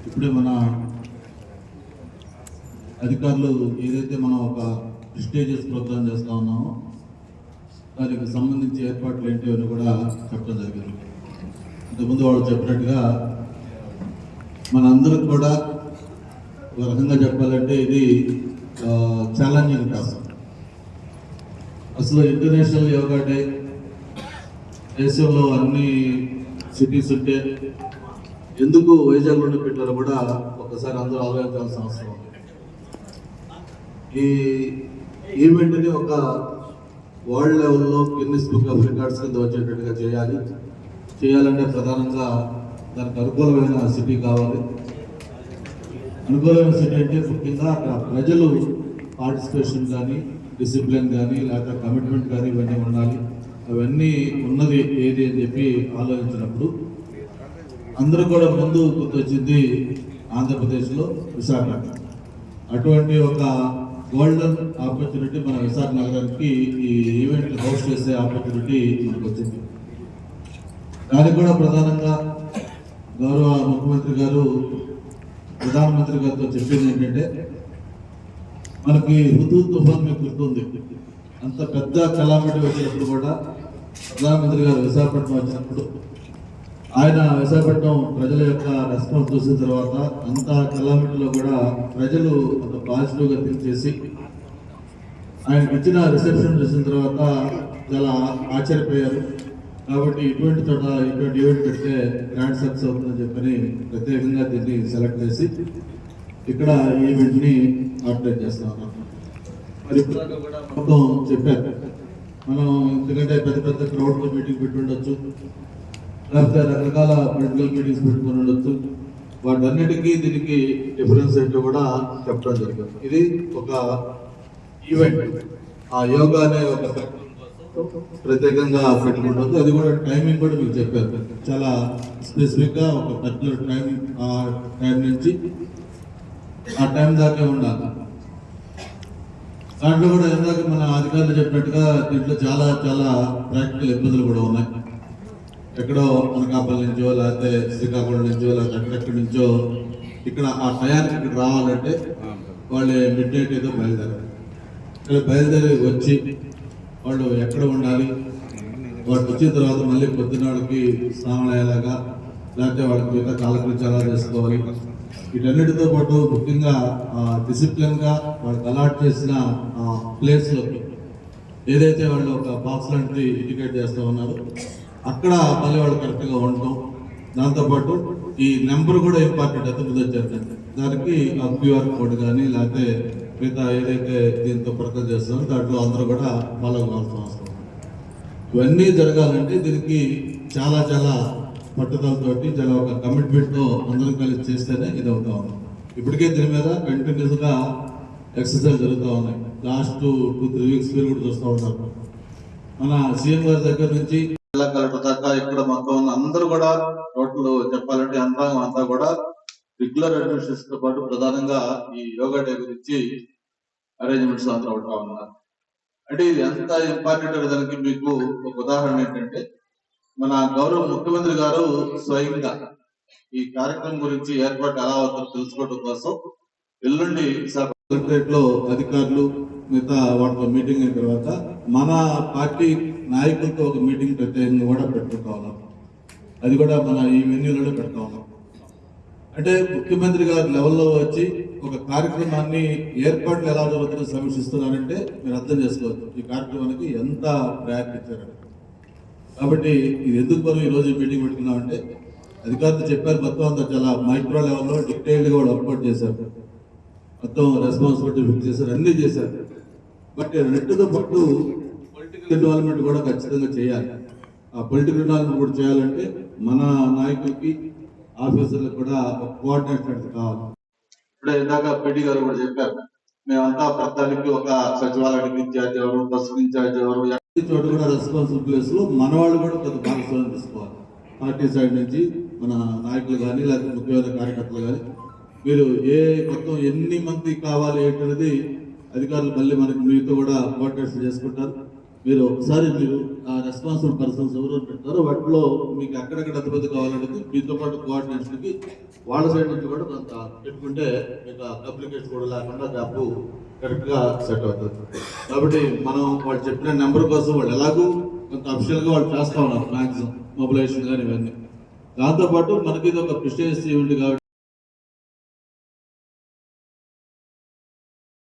ఇప్పుడే మన అధికారులు ఏదైతే మనం ఒక ప్రిస్టేజియస్ ప్రోగ్రామ్ చేస్తూ ఉన్నామో దానికి సంబంధించి ఏర్పాట్లు ఏంటి అని కూడా చెప్పడం జరిగింది. ఇంతకుముందు వాళ్ళు చెప్పినట్టుగా మనందరికి కూడా ఒక రకంగా చెప్పాలంటే ఇది ఛాలెంజింగ్ టాస్క్. అసలు ఇంటర్నేషనల్ యోగా డే దేశంలో అన్ని సిటీస్ ఉంటే ఎందుకు వైజాగ్లోనే పెట్టారో కూడా ఒకసారి అందరూ ఆలోచించాల్సిన అవసరం ఉంది. ఈ ఈవెంట్ని ఒక వరల్డ్ లెవెల్లో గిన్నిస్ బుక్ ఆఫ్ రికార్డ్స్ కింద వచ్చేటట్టుగా చేయాలంటే ప్రధానంగా దానికి అనుకూలమైన సిటీ కావాలి. అనుకూలమైన సిటీ అంటే ముఖ్యంగా అక్కడ ప్రజలు పార్టిసిపేషన్ కానీ డిసిప్లిన్ కానీ లేకపోతే కమిట్మెంట్ కానీ ఇవన్నీ ఉండాలి. అవన్నీ ఉన్నది ఏది అని చెప్పి ఆలోచించినప్పుడు అందరూ కూడా ముందు గుర్తొచ్చింది ఆంధ్రప్రదేశ్లో విశాఖపట్నం. అటువంటి ఒక గోల్డెన్ ఆపర్చునిటీ మన విశాఖ నగరానికి ఈ ఈవెంట్ హోస్ట్ చేసే ఆపర్చునిటీ మనకు వచ్చింది. దానికి కూడా ప్రధానంగా గౌరవ ముఖ్యమంత్రి గారు ప్రధానమంత్రి గారితో చెప్పింది ఏంటంటే, మనకి హుదూద్ తుఫాన్ మీకు గుర్తుంది. అంత పెద్ద కెలామిటీ వచ్చినప్పుడు కూడా ప్రధానమంత్రి గారు విశాఖపట్నం వచ్చినప్పుడు ఆయన విశాఖపట్నం ప్రజల యొక్క రెస్పాన్స్ చూసిన తర్వాత అంత కెలామిటీలో కూడా ప్రజలు ఒక పాజిటివ్గా థింక్ చేసి ఆయనకి ఇచ్చిన రిసెప్షన్ చూసిన తర్వాత చాలా ఆశ్చర్యపోయారు. కాబట్టి ఇటువంటి ఈవెంట్ పెడితే గ్రాండ్ సక్సెస్ అవుతుందని చెప్పని ప్రత్యేకంగా దీన్ని సెలెక్ట్ చేసి ఇక్కడ ఈవెంట్ని ఆర్గనైజ్ చేస్తా ఉన్నాం. మరి మొత్తం చెప్పారు మనం, ఎందుకంటే పెద్ద పెద్ద క్రౌడ్తో మీటింగ్ పెట్టి ఉండొచ్చు, లేకపోతే రకరకాల పొలిటికల్ మీటింగ్స్ పెట్టుకుని ఉండొచ్చు. వాటన్నిటికీ దీనికి డిఫరెన్స్ ఏంటో కూడా చెప్పడం జరిగింది. ఇది ఒక ఈవెంట్, ఆ యోగా అనే ఒక ప్రత్యేకంగా పెట్టుకుంటుంది. అది కూడా టైమింగ్ కూడా మీకు చెప్పారు, చాలా స్పెసిఫిక్గా ఒక పర్టికులర్ టైం నుంచి ఆ టైం దాకా ఉండాలి. దాంట్లో కూడా ఇందాక మన అధికారులు చెప్పినట్టుగా దీంట్లో చాలా చాలా ప్రాక్టికల్ ఇబ్బందులు కూడా ఉన్నాయి. ఎక్కడో అనకాపల్లి నుంచో లేకపోతే శ్రీకాకుళం నుంచో లేకపోతే ఎక్కడెక్కడి నుంచో ఇక్కడ ఆ టయానికి ఇక్కడ రావాలంటే వాళ్ళు మిడ్ నైట్ ఏదో బయలుదేరారు. ఇక్కడ బయలుదేరి వచ్చి వాళ్ళు ఎక్కడ ఉండాలి, వాళ్ళు వచ్చిన తర్వాత మళ్ళీ పొద్దున వాళ్ళకి స్నానం అయ్యేలాగా లేకపోతే వాళ్ళకి మిగతా కాలకృత్యాలు చేసుకోవాలి. వీటన్నిటితో పాటు ముఖ్యంగా డిసిప్లిన్గా వాళ్ళకి అలాట్ చేసిన ప్లేస్లోకి ఏదైతే వాళ్ళు ఒక బాక్స్ లాంటివి ఇండికేట్ చేస్తూ ఉన్నారో అక్కడ మళ్ళీ వాళ్ళు కరెక్ట్గా ఉండటం. దాంతోపాటు ఈ నెంబర్ కూడా ఇంపార్టెంట్ అయితే ముందు వచ్చేది, దానికి QR కోడ్ కానీ లేకపోతే మిగతా ఏదైతే దీంతో ప్రకటన చేస్తున్నారో దాంట్లో అందరూ కూడా ఫాలో కావాల్సిన అవసరం. ఇవన్నీ జరగాలంటే దీనికి చాలా చాలా పట్టుదలతోటి చాలా ఒక కమిట్మెంట్తో అందరం కలిసి చేస్తేనే ఇది అవుతా ఉన్నాం. ఇప్పటికే దీని మీద కంటిన్యూస్గా ఎక్సర్సైజ్ జరుగుతూ ఉన్నాయి. లాస్ట్ 2-3 వీక్స్ మీరు కూడా చూస్తూ ఉన్నారు. మన సీఎం గారి దగ్గర నుంచి జిల్లా కలెక్టర్ దాకా ఇక్కడ మొత్తం ఉన్న అందరూ కూడా టోటల్ చెప్పాలంటే యంత్రాంగం అంతా కూడా రెగ్యులర్ అడ్మినిస్ట్రేషన్ తో పాటు ప్రధానంగా ఈ యోగా డే గురించి అరేంజ్మెంట్స్ అంతా ఉంటా ఉన్నారు. అంటే ఇది ఎంత ఇంపార్టెంట్ అనే దానికి మీకు ఒక ఉదాహరణ ఏంటంటే, మన గౌరవ ముఖ్యమంత్రి గారు స్వయంగా ఈ కార్యక్రమం గురించి ఏర్పాటు ఎలా అవుతారో తెలుసుకోవడం కోసం ఎల్లుండి కలెక్టరేట్ లో అధికారులు మిగతా వాటితో మీటింగ్ అయిన తర్వాత మన పార్టీ నాయకులతో ఒక మీటింగ్ ప్రత్యేకంగా కూడా పెట్టుకుంటా ఉన్నాం. అది కూడా మన ఈ వెన్యూలోనే పెడతా ఉన్నాం. అంటే ముఖ్యమంత్రి గారి లెవెల్లో వచ్చి ఒక కార్యక్రమాన్ని ఏర్పాట్లు ఎలా జరుగుతుందో సమీక్షిస్తున్నారంటే మీరు అర్థం చేసుకోవచ్చు ఈ కార్యక్రమానికి ఎంత ప్రయారిటీ ఇచ్చారంటే. కాబట్టి ఇది ఎందుకు మనం ఈరోజు మీటింగ్ పెట్టుకున్నామంటే, అధికారులు చెప్పారు మొత్తం అంతా చాలా మైక్రో లెవెల్లో డీటెయిల్డ్గా కూడా వర్కౌట్ చేశారు, మొత్తం రెస్పాన్సిబిలిటీ ఫిక్స్ చేశారు, అన్నీ చేశారు. బట్ రెండుతో పాటు పొలిటికల్ ఇన్వాల్వ్మెంట్ కూడా ఖచ్చితంగా చేయాలి. ఆ పొలిటికల్ ఇన్వాల్వ్మెంట్ కూడా చేయాలంటే మన నాయకులకి ఆఫీసర్లకు కూడా ఒక కోఆర్డినేషన్ కావాలి. ఇప్పుడే ఇందాక PD గారు కూడా చెప్పారు, మేమంతా ప్రధానికి ఒక సచివాలయానికి ఇన్ఛార్జ్ ఎవరు, బస్సు ఇన్ఛార్జ్ ఎవరు, చోట కూడా రెస్పాన్సిబుల్ ప్లేస్ లో మన వాళ్ళు కూడా కొంత భాగస్వామ్యం తీసుకోవాలి. పార్టీ సైడ్ నుంచి మన నాయకులు కానీ లేకపోతే ముఖ్యమైన కార్యకర్తలు కానీ మీరు మొత్తం ఎన్ని మంది కావాలి ఏంటనేది అధికారులు మళ్ళీ మనకి మీతో కూడా కోఆర్డినేషన్ చేసుకుంటారు. మీరు ఒకసారి మీరు ఆ రెస్పాన్సిబుల్ పర్సన్స్ ఎవరు పెడతారో వాటిలో మీకు ఎక్కడెక్కడ అతిపెద్ద కావాలనేది మీతో పాటు కోఆర్డినేషన్కి వాళ్ళ సైడ్ నుంచి కూడా కొంత పెట్టుకుంటే మీకు అప్లికేషన్ కూడా లేకుండా గ్యాప్ కరెక్ట్గా సెట్ అవుతుంది. కాబట్టి మనం వాళ్ళు చెప్పిన నెంబర్ కోసం వాళ్ళు ఎలాగూ కొంత అఫిషియల్గా వాళ్ళు చేస్తూ ఉన్నారు మ్యాక్సిమం మొబిలైజేషన్ కానీ ఇవన్నీ. దాంతోపాటు మనకి ఇది ఒక ప్రిస్టేజ్ ఈవెంట్ కాబట్టి